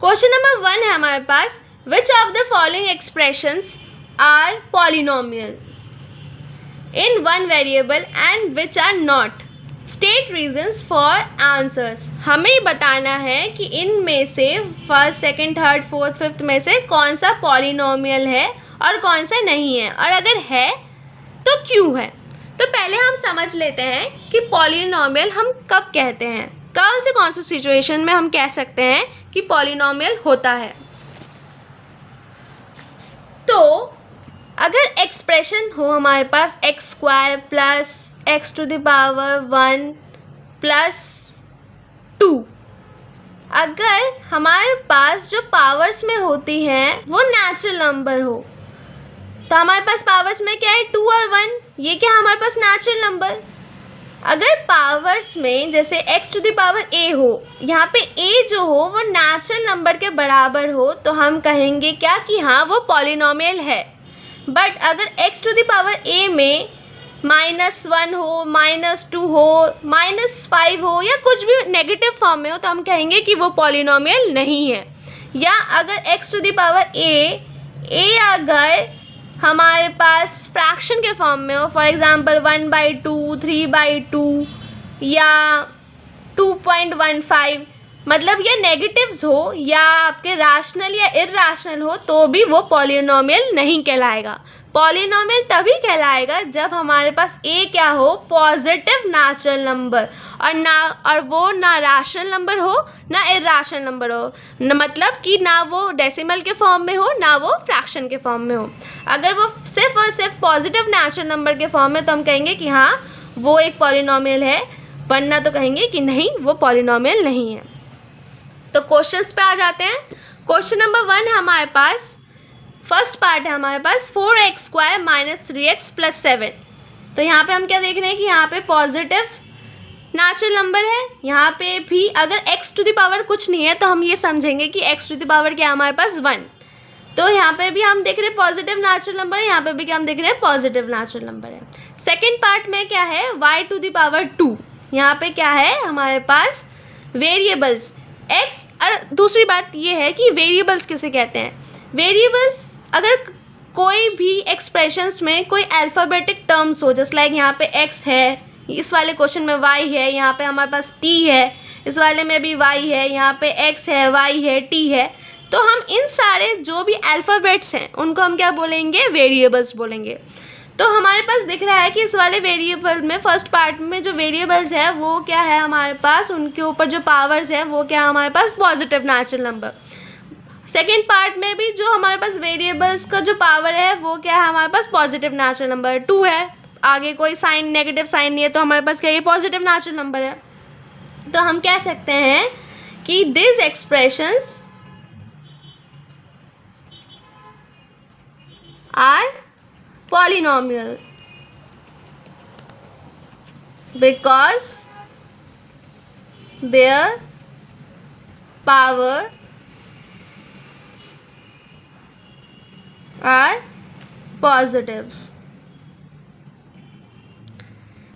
Question number 1 है हमारे पास, which of the following expressions are polynomial in one variable and which are not, state reasons for answers. हमें बताना है कि इनमें से first, second, third, fourth, fifth में से कौन सा पॉलिनोमियल है और कौन सा नहीं है, और अगर है तो क्यों है। तो पहले हम समझ लेते हैं कि पॉलिनोमियल हम कब कहते हैं, कौन से सिचुएशन में हम कह सकते हैं कि पॉलिनोमियल होता है। तो अगर एक्सप्रेशन हो हमारे पास x square plus x to the power 1 plus 2, अगर हमारे पास जो पावर्स में होती हैं वो नेचुरल नंबर हो, तो हमारे पास पावर्स में क्या है 2 और 1, ये क्या हमारे पास नेचुरल नंबर। अगर पावर्स में जैसे x to the power a हो, यहाँ पे a जो हो वो नेचुरल नंबर के बराबर हो, तो हम कहेंगे क्या कि हाँ वो पॉलिनोमियल है। बट अगर x to the power a में -1 हो, -2 हो, -5 हो या कुछ भी नेगेटिव फॉर्म में हो, तो हम कहेंगे कि वो पॉलिनोमियल नहीं है। या अगर x to the power a अगर हमारे पास फ्रैक्शन के फॉर्म में हो, फॉर एग्जांपल 1/2, 3/2 या 2.15, मतलब ये नेगेटिव्स हो या आपके रैशनल या इर्रेशनल हो, तो भी वो पॉलिनोमियल नहीं कहलाएगा। पॉलिनोमियल तभी कहलाएगा जब हमारे पास a क्या हो, पॉजिटिव नेचुरल नंबर, और वो ना रैशनल नंबर हो ना इर्रेशनल नंबर हो, मतलब कि ना वो डेसिमल के फॉर्म में हो ना वो फ्रैक्शन के फॉर्म में हो। अगर वो सिर्फ और सिर्फ पॉजिटिव नेचुरल नंबर के फॉर्म में, तो हम कहेंगे कि हाँ वो एक पॉलिनोमियल है, वरना तो कहेंगे कि नहीं वो पॉलिनोमियल नहीं है। तो क्वेश्चंस पे आ जाते हैं। क्वेश्चन नंबर 1 है हमारे पास, फर्स्ट पार्ट है हमारे पास 4x square minus 3x plus 7। तो यहाँ पे हम क्या देख रहे हैं कि यहाँ पे पॉजिटिव नेचुरल नंबर है, यहाँ पे भी अगर x टू द पावर कुछ नहीं है तो हम ये समझेंगे कि x टू द पावर क्या है हमारे पास 1। तो यहाँ पे भी हम देख रहे हैं पॉजिटिव नेचुरल नंबर है, यहाँ पे भी क्या हम देख रहे हैं पॉजिटिव नेचुरल नंबर है। सेकेंड पार्ट में क्या है y टू द पावर 2, यहाँ पे क्या है हमारे पास वेरिएबल्स x। और दूसरी बात ये है कि वेरिएबल्स किसे कहते हैं, वेरिएबल्स अगर कोई भी एक्सप्रेशंस में कोई अल्फ़ाबेटिक टर्म्स हो, जस्ट लाइक यहाँ पे x है, इस वाले क्वेश्चन में y है, यहाँ पे हमारे पास t है, इस वाले में भी y है, यहाँ पे x है, y है, t है, तो हम इन सारे जो भी अल्फ़ाबेट्स हैं उनको हम क्या बोलेंगे, वेरिएबल्स बोलेंगे। तो हमारे पास दिख रहा है कि इस वाले वेरिएबल में फर्स्ट पार्ट में जो वेरिएबल्स है वो क्या है हमारे पास, उनके ऊपर जो पावर्स है वो क्या है हमारे पास positive natural number. Second part में भी जो हमारे पास वेरिएबल्स का जो पावर है वो क्या है हमारे पास पॉजिटिव नेचुरल नंबर 2 है, आगे कोई साइन नेगेटिव साइन नहीं है, तो हमारे पास क्या ये पॉजिटिव नेचुरल नंबर है। तो हम कह सकते हैं कि this expressions are polynomial because their power are positive।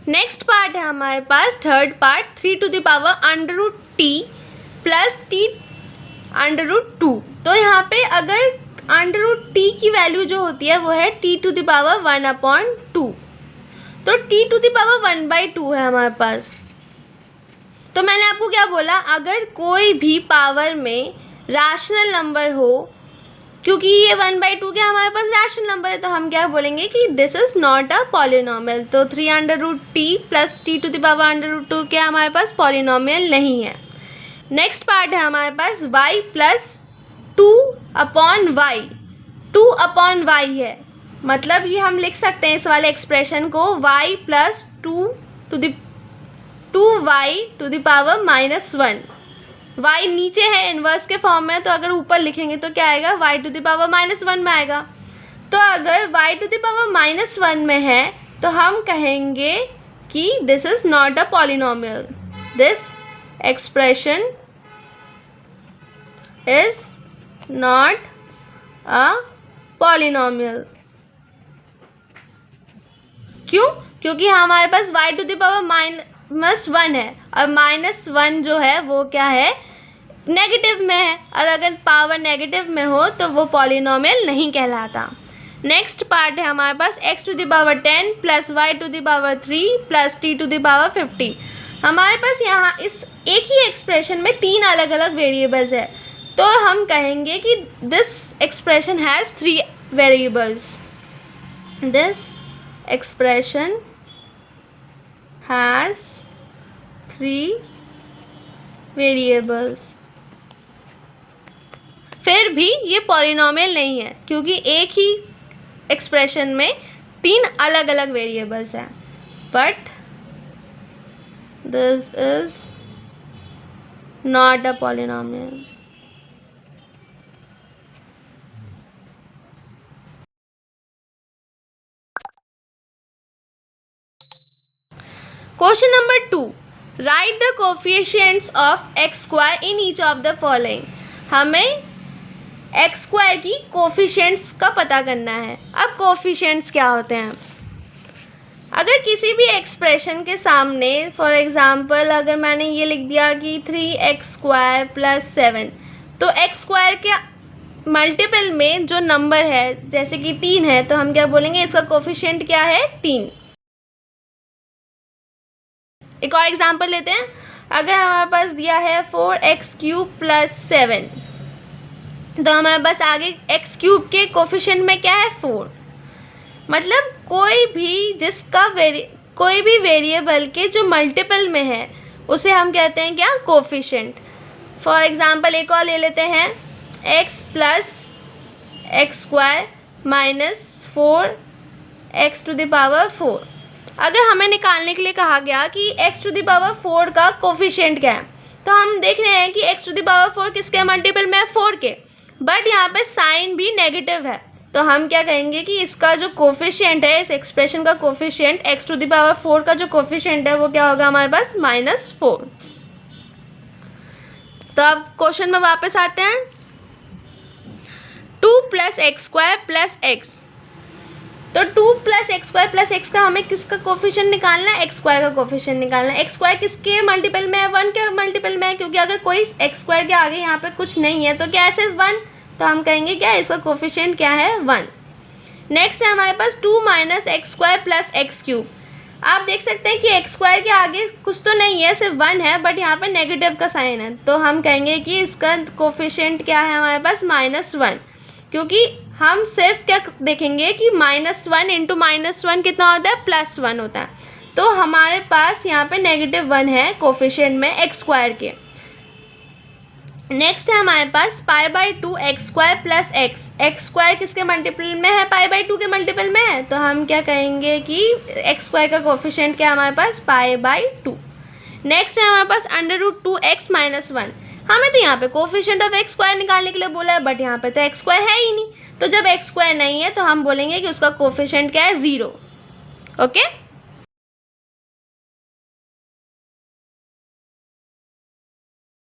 Next part है हमारे पास third part 3 to the power √t plus t √2। तो यहाँ पे अगर √t की वैल्यू जो होती है वो है t टू द पावर 1/2, तो t टू द पावर 1/2 है हमारे पास। तो मैंने आपको क्या बोला, अगर कोई भी पावर में रैशनल नंबर हो, क्योंकि ये 1/2 क्या हमारे पास रैशनल नंबर है, तो हम क्या बोलेंगे कि this is not a polynomial. तो 3√t plus t to the power √2 क्या हमारे पास पॉलिनोमियल नहीं है। नेक्स्ट पार्ट है हमारे पास y प्लस 2/y, 2/y है, मतलब ये हम लिख सकते हैं इस वाले एक्सप्रेशन को y plus 2y to the power -1। y नीचे है इन्वर्स के फॉर्म में, तो अगर ऊपर लिखेंगे तो क्या आएगा y टू द पावर -1 में आएगा। तो अगर y टू द पावर -1 में है तो हम कहेंगे कि this is not a polynomial, this expression is not a polynomial. क्यों? क्योंकि हमारे पास y टू द पावर -1 है, और -1 जो है वो क्या है नेगेटिव में है, और अगर पावर नेगेटिव में हो तो वो पॉलिनोमियल नहीं कहलाता। नेक्स्ट पार्ट है हमारे पास x to the power 10 plus y to the power 3 plus t to the power 50। हमारे पास यहाँ इस एक ही एक्सप्रेशन में 3 अलग अलग वेरिएबल्स है, तो हम कहेंगे कि this expression has 3 variables. This expression has 3 variables. फिर भी ये पॉलिनोमियल नहीं है क्योंकि एक ही एक्सप्रेशन में 3 अलग अलग वेरिएबल्स हैं, but this is not a polynomial. Question number 2, right the coefficients of x square in each of the following. हमें एक्स स्क्वायर की कोफिशिएंट्स का पता करना है। अब कोफिशिएंट्स क्या होते हैं? अगर किसी भी एक्सप्रेशन के सामने फॉर एग्जांपल अगर मैंने ये लिख दिया कि 3x² प्लस 7, तो एक्स स्क्वायर के मल्टीपल में जो नंबर है जैसे कि 3 है, तो हम क्या बोलेंगे, इसका कोफिशिएंट क्या है, 3। एक और एग्जांपल लेते हैं। अगर हमारे पास दिया है 4x³ प्लस 7, तो हमारे पास आगे x³ के कोफिशिएंट में क्या है, 4। मतलब कोई भी वेरिएबल के जो मल्टीपल में है उसे हम कहते हैं क्या, कोफिशिएंट। फॉर एग्जांपल एक और ले लेते हैं, x plus x² minus 4x to the power 4। अगर हमें निकालने के लिए कहा गया कि x टू द पावर 4 का कोफिशिएंट क्या है, तो हम देख रहे हैं कि x टू द पावर 4 किसके मल्टीपल में है, 4 के, बट यहाँ पे साइन भी नेगेटिव है, तो हम क्या कहेंगे कि इसका जो कोफिशिएंट है, इस एक्सप्रेशन का coefficient x to the power 4 का जो कोफिशिएंट है वो क्या होगा हमारे पास, -4। तो अब क्वेश्चन में वापस आते हैं। 2 प्लस x² प्लस x, तो 2 प्लस x² प्लस x का हमें किसका कोफिशिएंट निकालना है, x² का कोफिशिएंट निकालना है। x² किसके मल्टीपल में है, 1 के मल्टीपल में है, क्योंकि अगर कोई x² के आगे यहाँ पे कुछ नहीं है तो क्या है, सिर्फ 1, तो हम कहेंगे क्या, इसका कोफिशिएंट क्या है, 1। नेक्स्ट है हमारे पास 2 माइनस x² प्लस x³। आप देख सकते हैं कि x² के आगे कुछ तो नहीं है, सिर्फ 1 है, बट यहाँ पे नेगेटिव का साइन है, तो हम कहेंगे कि इसका कोफिशिएंट क्या है हमारे पास, -1, क्योंकि हम सिर्फ क्या देखेंगे कि -1 इंटू -1 कितना होता है, +1 होता है, तो हमारे पास यहाँ पे -1 है कोफिशिएंट में x² के। नेक्स्ट है हमारे पास π/2 x² प्लस x² किसके मल्टीपल में है, π/2 के मल्टीपल में है, तो हम क्या कहेंगे कि x² का कोफिशिएंट क्या है हमारे पास, π/2। नेक्स्ट है हमारे पास √2x - 1। हमें तो यहाँ पे कोफिशिएंट ऑफ x² निकालने के लिए बोला है, बट यहाँ पे तो x² है ही नहीं, तो जब x² नहीं है तो हम बोलेंगे कि उसका कोफिशिएंट क्या है, 0। ओके।